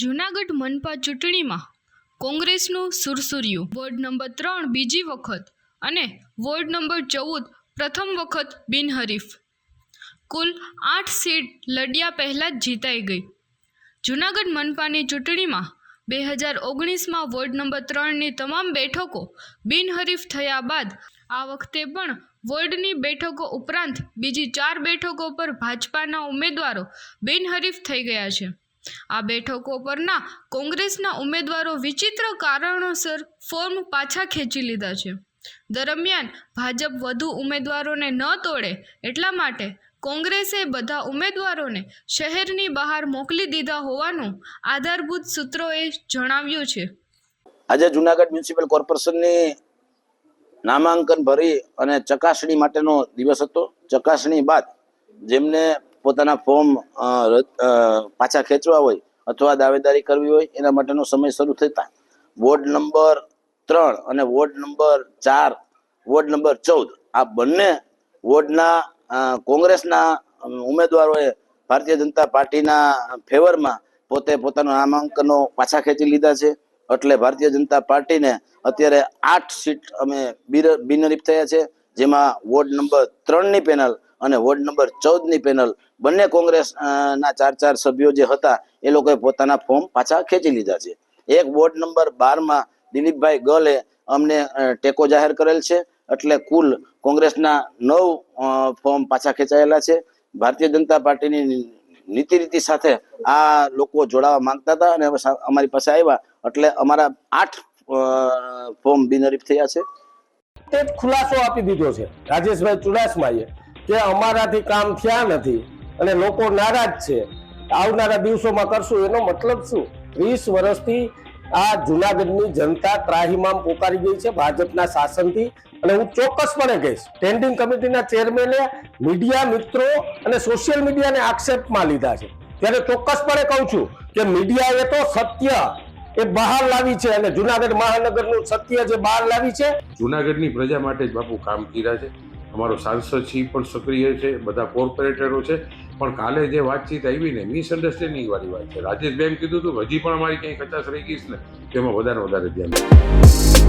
જૂનાગઢ મનપા ચૂંટણીમાં કોંગ્રેસનું સુરસુર્યું, ward number 3 બીજી વખત અને વોર્ડ નંબર 14 પ્રથમ વખત બિનહરીફ. કુલ 8 સીટ લડ્યા પહેલાં જ જીતાઈ ગઈ. જૂનાગઢ મનપાની ચૂંટણીમાં 2019માં વોર્ડ નંબર 3ની તમામ બેઠકો બિનહરીફ થયા બાદ આ વખતે પણ વોર્ડની બેઠકો ઉપરાંત બીજી 4 બેઠકો પર ભાજપાના ઉમેદવારો બિનહરીફ થઈ ગયા છે. આ બેઠકો પરના કોંગ્રેસના ઉમેદવારો વિચિત્ર કારણોસર ફોર્મ પાછા ખેંચી લીધા છે. દરમિયાન ભાજપ વધુ ઉમેદવારોને ન તોડે એટલા માટે કોંગ્રેસે બધા ઉમેદવારોને શહેરની બહાર મોકલી દીધા હોવાનું આધારભૂત સૂત્રોએ જણાવ્યું છે. આજે જૂનાગઢ મ્યુનિસિપલ કોર્પોરેશનની નામાંકન ભરી અને ચકાસણી માટેનો દિવસ હતો. ચકાસણી બાદ જેમને પોતાના ફોર્મ પાછા ખેંચવા હોય અથવા દાવેદારી કરવી હોય એના માટેનો સમય શરૂ થતા વોર્ડ નંબર 3 અને વોર્ડ નંબર 4, વોર્ડ નંબર 14 આ બંને વોર્ડના કોંગ્રેસના ઉમેદવારોએ ભારતીય જનતા પાર્ટીના ફેવરમાં પોતાના નામાંકનો પાછા ખેંચી લીધા છે. એટલે ભારતીય જનતા પાર્ટીને અત્યારે 8 સીટ અમે બિનહરીફ થયા છે, જેમાં વોર્ડ નંબર 3ની પેનલ અને વોર્ડ નંબર 14ની પેનલ બંને કોંગ્રેસના 4 સભ્યો જે હતા એ લોકોએ પોતાના ફોર્મ પાછા ખેંચી લીધા છે. એક વોર્ડ નંબર 12માં દિલીપભાઈ ગલે અમને ટેકો જાહેર કરેલ છે, એટલે કુલ કોંગ્રેસના 9 ફોર્મ પાછા ખેંચાયેલા છે. ભારતીય જનતા પાર્ટીની નીતિ રીતિ સાથે આ લોકો જોડાવા માંગતા હતા અને અમારી પાસે આવ્યા એટલે અમારા 8 ફોર્મ બિનહરીફ થયા છે. તે ખુલાસો આપી દીધો છે રાજેશભાઈ ચુડાસમાએ કે અમારાથી કામ થયા નથી અને લોકો નારાજ છે, આવનારા દિવસોમાં કરશું. એનો મતલબ શું? 30 વર્ષથી આ જૂનાગઢની જનતા ત્રાહિમામ પોકારી ગઈ છે ભાજપના શાસનથી. અને હું ચોક્કસપણે કહીશ, સ્ટેન્ડિંગ કમિટીના ચેરમેને મીડિયા મિત્રો અને સોશિયલ મીડિયાને આક્ષેપમાં લીધા છે, ત્યારે ચોક્કસપણે કહું છું કે મીડિયાએ તો સત્ય એ બહાર લાવી છે અને જૂનાગઢ મહાનગરનું સત્ય જે બહાર લાવી છે. જૂનાગઢની પ્રજા માટે જ બાપુ કામ કર્યા છે. અમારો સાંસદ શ્રી પણ સક્રિય છે, બધા કોર્પોરેટરો છે. પણ કાલે જે વાતચીત આવી ને મિસઅન્ડરસ્ટેન્ડિંગ વાળી વાત છે. રાજેશભાઈ કીધું હતું હજી પણ અમારી કંઈ કચાશ રહી ગઈ છે ને તેમાં વધારે ધ્યાન